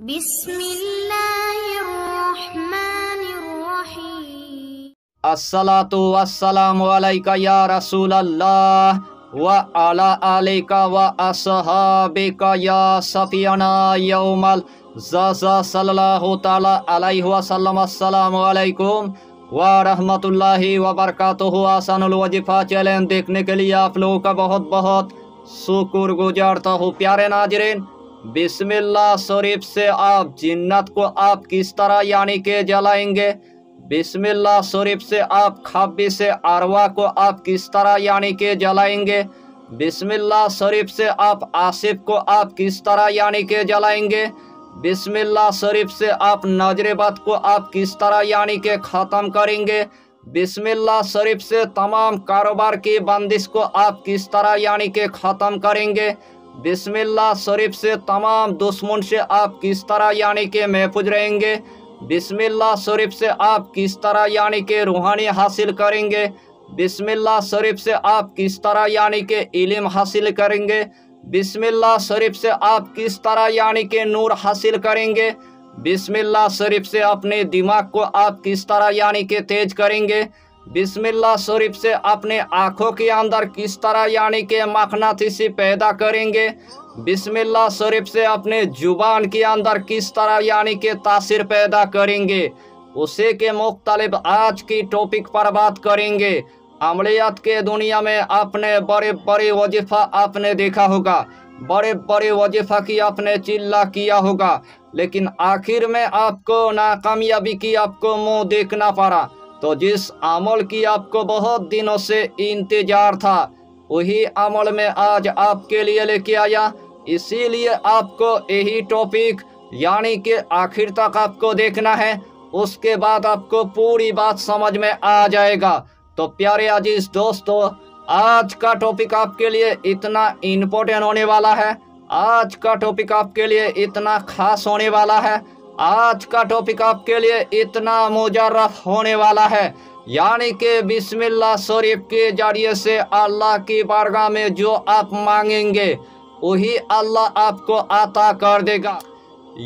बिस्मिल्लाहिर्रहमानिर्रहीम। अस्सलातु वस्सलामु अलैका या रसूल अल्लाह व अला आलिका व अस्हाबिका या सफियाना यौमल ज़ज़ा सल्लल्लाहु ताला अलैहि वसल्लम। अस्सलामु अलैकुम व रहमतुल्लाहि व बरकातुहू। आसानुल वजीफा चैलेंज देखने के लिए आप लोगों का बहुत बहुत शुक्र गुजारता हूँ। प्यारे नाज़रीन, बिस्मिल्लाह शरीफ से आप जिन्नत को आप किस तरह यानी के जलाएंगे, बिस्मिल्लाह शरीफ से आप खब्बी से अरवा को आप किस तरह यानी के जलाएंगे, बिस्मिल्लाह शरीफ से आप आसिफ को आप किस तरह यानी के जलाएंगे, बिस्मिल्लाह शरीफ से आप नजर बद को आप किस तरह यानी के ख़त्म करेंगे, बिस्मिल्लाह शरीफ से तमाम कारोबार की बंदिश को आप किस तरह यानी के ख़त्म करेंगे, बिस्मिल्लाह शरीफ से तमाम दुश्मन से आप किस तरह यानी के महफूज रहेंगे, बिस्मिल्लाह शरीफ से आप किस तरह यानी के रूहानी हासिल करेंगे, बिस्मिल्लाह शरीफ से आप किस तरह यानी के इल्म हासिल करेंगे, बिस्मिल्लाह शरीफ से आप किस तरह यानी के नूर हासिल करेंगे, बिस्मिल्लाह शरीफ से अपने दिमाग को आप किस तरह यानी के तेज करेंगे, बिस्मिल्लाह शरीफ से अपने आँखों के अंदर किस तरह यानी के मकनातीसी पैदा करेंगे, बिस्मिल्लाह शरीफ से अपने जुबान के अंदर किस तरह यानी के तासीर पैदा करेंगे, उसे के मुख्तलिफ आज की टॉपिक पर बात करेंगे। अमलियात के दुनिया में आपने बड़े बड़े वजीफ़ा आपने देखा होगा, बड़े बड़े वजीफ़ा की आपने चिल्ला किया होगा, लेकिन आखिर में आपको नाकामयाबी की आपको मुंह देखना पड़ा। तो जिस अमल की आपको बहुत दिनों से इंतजार था, वही अमल में आज आपके लिए लेके आया। इसीलिए आपको यही टॉपिक यानी कि आखिर तक आपको देखना है, उसके बाद आपको पूरी बात समझ में आ जाएगा। तो प्यारे अजीज दोस्तों, आज का टॉपिक आपके लिए इतना इम्पोर्टेंट होने वाला है, आज का टॉपिक आपके लिए इतना खास होने वाला है, आज का टॉपिक आपके लिए इतना मुजर्रफ होने वाला है, यानी कि बिस्मिल्लाह शरीफ के जरिए से अल्लाह की बारगाह में जो आप मांगेंगे वही अल्लाह आपको अता कर देगा।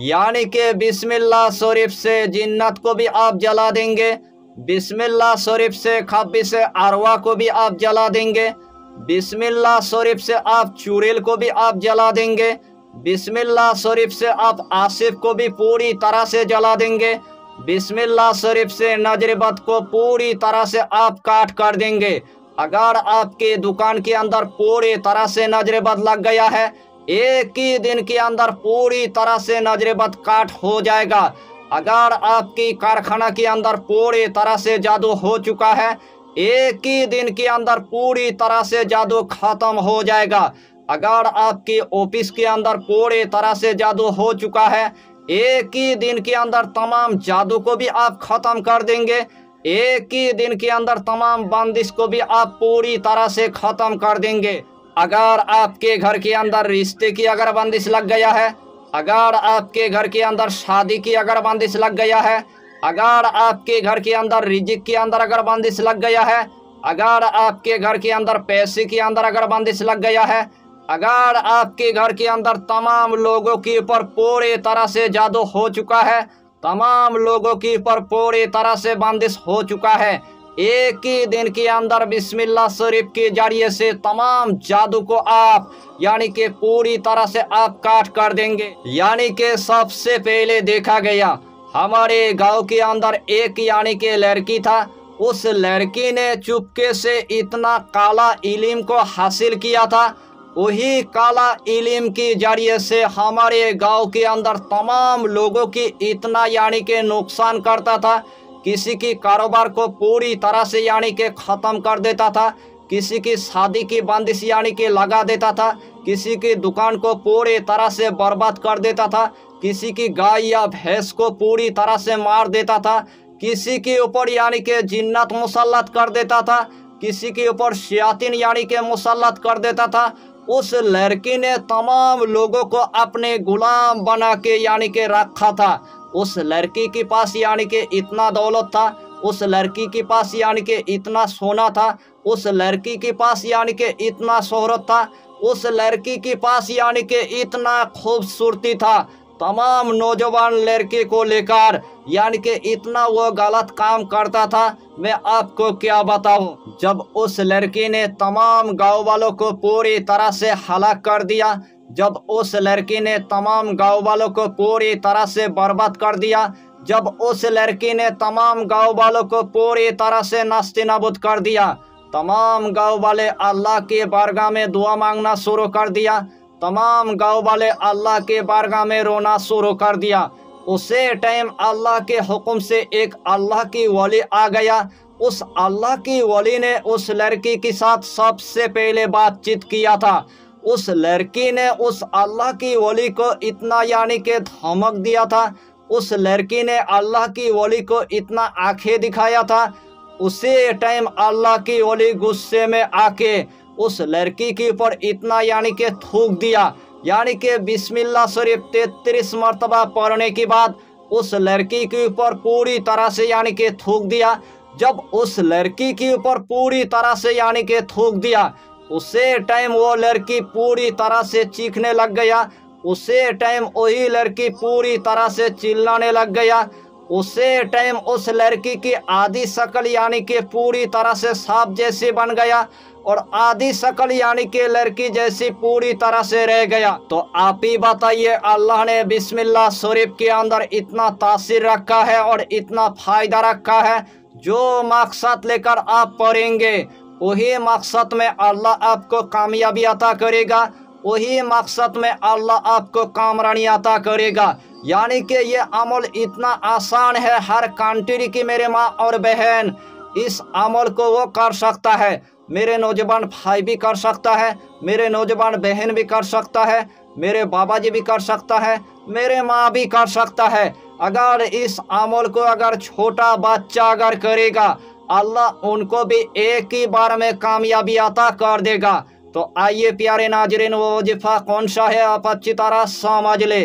यानी कि बिस्मिल्लाह शरीफ से जिन्नत को भी आप जला देंगे, बिस्मिल्लाह शरीफ से खब्बी से अरवा को भी आप जला देंगे, बिस्मिल्लाह शरीफ से आप चुड़ैल को भी आप जला देंगे, बिस्मिल्लाह शरीफ से आप आसिफ को भी पूरी तरह से जला देंगे, बिस्मिल्लाह शरीफ से नजर बद को पूरी तरह से आप काट कर देंगे। अगर आपके दुकान के अंदर पूरी तरह से नजर बद लग गया है, एक ही दिन के अंदर पूरी तरह से नजर बद काट हो जाएगा। अगर आपकी कारखाना के अंदर पूरी तरह से जादू हो चुका है, एक ही दिन के अंदर पूरी तरह से जादू खत्म हो जाएगा। अगर आपकी ऑफिस के अंदर पूरी तरह से जादू हो चुका है, एक ही दिन के अंदर तमाम जादू को भी आप खत्म कर देंगे, एक ही दिन के अंदर तमाम बंदिश को भी आप पूरी तरह से खत्म कर देंगे। अगर आपके घर के अंदर रिश्ते की अगर बंदिश लग गया है, अगर आपके घर के अंदर शादी की अगर बंदिश लग गया है, अगर आपके घर के अंदर रिजिक के अंदर अगर बंदिश लग गया है, अगर आपके घर के अंदर पैसे के अंदर अगर बंदिश लग गया है, अगर आपके घर के अंदर तमाम लोगों के ऊपर पूरी तरह से जादू हो चुका है, तमाम लोगों के ऊपर पूरी तरह से बंदिश हो चुका है, एक ही दिन के अंदर बिस्मिल्लाह शरीफ के जरिए से तमाम जादू को आप यानी कि पूरी तरह से आप काट कर देंगे। यानी कि सबसे पहले देखा गया हमारे गांव के अंदर एक यानी कि लड़की था, उस लड़की ने चुपके से इतना काला इल्म को हासिल किया था, वही काला इल्म के जरिए से हमारे गांव के अंदर तमाम लोगों की इतना यानी कि नुकसान करता था, किसी की कारोबार को पूरी तरह से यानी कि ख़त्म कर देता था, किसी की शादी की बंदिश यानी कि लगा देता था, किसी की दुकान को पूरी तरह से बर्बाद कर देता था, किसी की गाय या भैंस को पूरी तरह से मार देता था, किसी के ऊपर यानी कि जिन्नत मुसल्लत कर देता था, किसी के ऊपर शयातीन यानी कि मुसल्लत कर देता था। उस लड़की ने तमाम लोगों को अपने गुलाम बना के यानी कि रखा था। उस लड़की के पास यानी कि इतना दौलत था, उस लड़की के पास यानी कि इतना सोना था, उस लड़की के पास यानी कि इतना शोहरत था, उस लड़की के पास यानी कि इतना खूबसूरती था। तमाम नौजवान लड़के को लेकर, यानी कि इतना वो गलत काम करता था, मैं आपको क्या बताऊं। जब उस लड़की ने तमाम गांव वालों को पूरी तरह से हलाक कर दिया, जब उस लड़की ने तमाम गांव वालों को पूरी तरह से बर्बाद कर दिया, जब उस लड़की ने तमाम गांव वालों को पूरी तरह से नास्ते नाबूद कर दिया, तमाम गांव वाले अल्लाह के बारगाह में दुआ मांगना शुरू कर दिया, तमाम गांव वाले अल्लाह के बारगाह में रोना शुरू कर दिया। उसे टाइम अल्लाह के हुक्म से एक अल्लाह की वली आ गया। उस अल्लाह की वली ने उस लड़की के साथ सबसे पहले बातचीत किया था। उस लड़की ने उस अल्लाह की वली को इतना यानी कि धमक दिया था, उस लड़की ने अल्लाह की वली को इतना आंखें दिखाया था। उसी टाइम अल्लाह की वली गुस्से में आके उस लड़की के ऊपर इतना यानी कि थूक दिया, यानी कि बिस्मिल्लाह शरीफ 33 मरतबा पढ़ने के बाद उस लड़की के ऊपर पूरी तरह से यानी कि थूक दिया। जब उस लड़की के ऊपर पूरी तरह से यानी कि थूक दिया, उसे टाइम वो लड़की पूरी तरह से चीखने लग गया। उसे टाइम वही लड़की पूरी तरह से चिल्लाने लग गया। उसे टाइम उस लड़की की आधी शक्ल यानी कि पूरी तरह से सांप जैसी बन गया और आधी शक्ल यानी कि लड़की जैसी पूरी तरह से रह गया। तो आप ही बताइए, अल्लाह ने बिस्मिल्लाह शरीफ के अंदर इतना तासीर रखा है और इतना फायदा रखा है। जो मकसद लेकर आप पढ़ेंगे वही मकसद में अल्लाह आपको कामयाबी अता करेगा, वही मकसद में अल्लाह आपको कामरानी अता करेगा। यानी कि ये अमल इतना आसान है, हर कंट्री की मेरे माँ और बहन इस अमल को वो कर सकता है। मेरे नौजवान भाई भी कर सकता है, मेरे नौजवान बहन भी कर सकता है, मेरे बाबा जी भी कर सकता है, मेरे माँ भी कर सकता है। अगर इस अमल को अगर छोटा बच्चा अगर करेगा, अल्लाह उनको भी एक ही बार में कामयाबी अता कर देगा। तो आइए प्यारे नाजरीन, वो वजीफा कौन सा है आप अच्छी तरह समझ ले।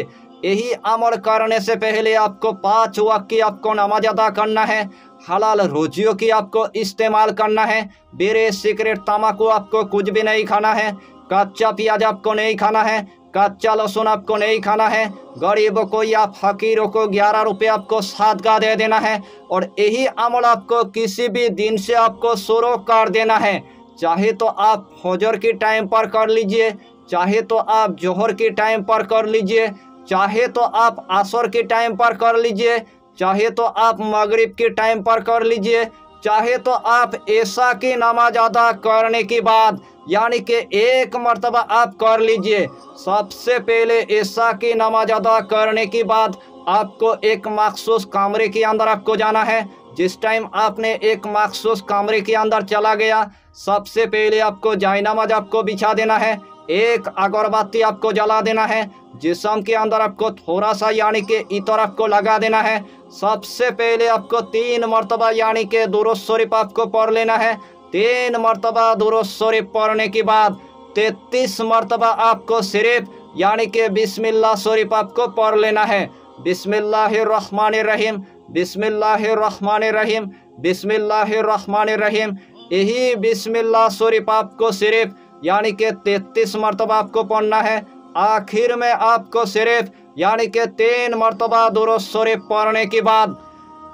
यही अमल करने से पहले आपको 5 वक्त की आपको नमाज अदा करना है, हलाल रोजियों की आपको इस्तेमाल करना है, बीड़ी सिगरेट तम्बाकू आपको कुछ भी नहीं खाना है, कच्चा प्याज आपको नहीं खाना है, कच्चा लहसुन आपको नहीं खाना है, गरीबों को या फकीरों को 11 रुपये आपको सदका दे देना है। और यही अमल आपको किसी भी दिन से आपको शुरू कर देना है। चाहे तो आप फजर के टाइम पर कर लीजिए, चाहे तो आप जोहर के टाइम पर कर लीजिए, चाहे तो आप असर के टाइम पर कर लीजिए, चाहे तो आप मगरिब के टाइम पर कर लीजिए, चाहे तो आप ऐसा की नमाज अदा करने के बाद यानी कि एक मर्तबा आप कर लीजिए। सबसे पहले ऐसा की नमाज अदा करने के बाद आपको एक मखसूस कमरे के अंदर आपको जाना है। जिस टाइम आपने एक मखसूस कमरे के अंदर चला गया, सबसे पहले आपको जायनमाज आपको बिछा देना है, एक अगरबत्ती आपको जला देना है, जिस्म के अंदर आपको थोड़ा सा यानी कि इतर आपको लगा देना है। सबसे पहले आपको 3 मरतबा यानी कि दुरूद शरीफ आपको पढ़ लेना है। 3 मरतबा दुरूद शरीफ पढ़ने के बाद 33 मरतबा आपको सिर्फ यानी कि बिस्मिल्लाह शरीफ आपको पढ़ लेना है। बिस्मिल्लाहिर्रहमानिर्रहीम, बिस्मिल्लाहिर्रहमानिर्रहीम, बिस्मिल्लाहिर्रहमानिर्रहीम। यही बिस्मिल्लाह शरीफ आपको सिर्फ यानी कि 33 मरतबा आपको पढ़ना है। आखिर में आपको सिर्फ यानी कि 3 मरतबा दुरूद शरीफ पढ़ने के बाद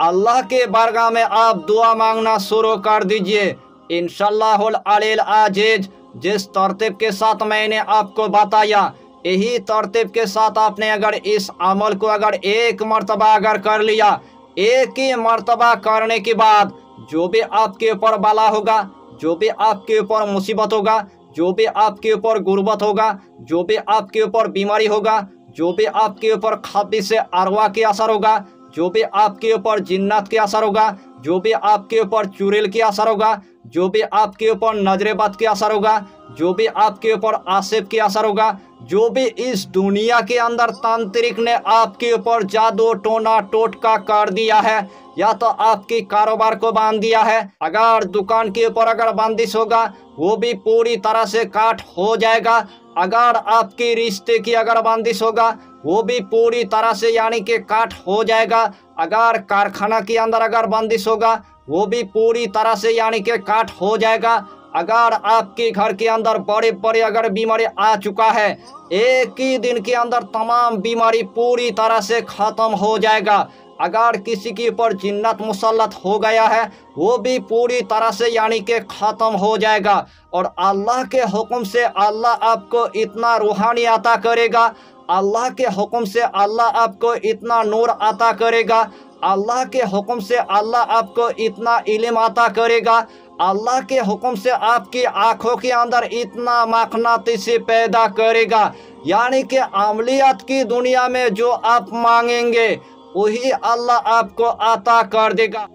अल्लाह के बारगाह में आप दुआ मांगना शुरू कर दीजिए। इंशाअल्लाहुल अलील अजीज जिस तरतीब के साथ मैंने आपको बताया, यही तरतीब के साथ आपने अगर इस अमल को अगर एक मरतबा अगर कर लिया, एक ही मरतबा करने के बाद जो भी आपके ऊपर बला होगा, जो भी आपके ऊपर मुसीबत होगा, जो भी आपके ऊपर गुर्बत होगा, जो भी आपके ऊपर बीमारी होगा, जो भी आपके ऊपर खबी से अरवा के असर होगा, जो भी आपके ऊपर जिन्नत के असर होगा, जो भी आपके ऊपर चुड़ैल के असर होगा, जो भी आपके ऊपर नजरेबद के असर होगा, जो भी आपके ऊपर आसिफ के असर होगा, जो भी इस दुनिया के अंदर तांत्रिक ने आपके ऊपर जादू टोना टोटका कर दिया है, या तो आपकी कारोबार को बांध दिया है, अगर दुकान के ऊपर अगर बंदिश होगा वो भी पूरी तरह से काट हो जाएगा। अगर आपकी रिश्ते की अगर बंदिश होगा वो भी पूरी तरह से यानी कि काट हो जाएगा। अगर कारखाना के अंदर अगर बंदिश होगा वो भी पूरी तरह से यानी कि काट हो जाएगा। अगर आपके घर के अंदर बड़े बड़े अगर बीमारी आ चुका है, एक ही दिन के अंदर तमाम बीमारी पूरी तरह से खत्म हो जाएगा। अगर किसी के ऊपर जिन्नत मुसल्लत हो गया है, वो भी पूरी तरह से यानी कि ख़त्म हो जाएगा। और अल्लाह के हुक्म से अल्लाह आपको इतना रूहानी अता करेगा, अल्लाह के हुक्म से अल्लाह आपको इतना नूर अता करेगा, अल्लाह के हुक्म से अल्लाह आपको इतना इल्म अता करेगा, अल्लाह के हुक्म से आपकी आँखों के अंदर इतना मकनातीसी पैदा करेगा, यानी कि अमलियत की दुनिया में जो आप मांगेंगे वही अल्लाह आपको अता कर देगा।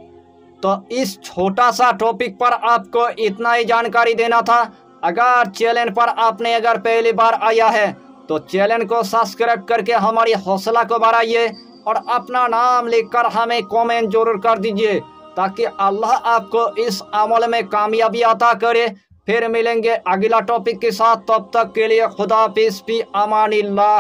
तो इस छोटा सा टॉपिक पर आपको इतना ही जानकारी देना था। अगर चैनल पर आपने अगर पहली बार आया है तो चैनल को सब्सक्राइब करके हमारी हौसला को बढ़ाइए और अपना नाम लिखकर हमें कमेंट जरूर कर दीजिए, ताकि अल्लाह आपको इस अमल में कामयाबी अता करे। फिर मिलेंगे अगला टॉपिक के साथ, तब तक के लिए खुदा हाफिज़, फी अमानिल्लाह।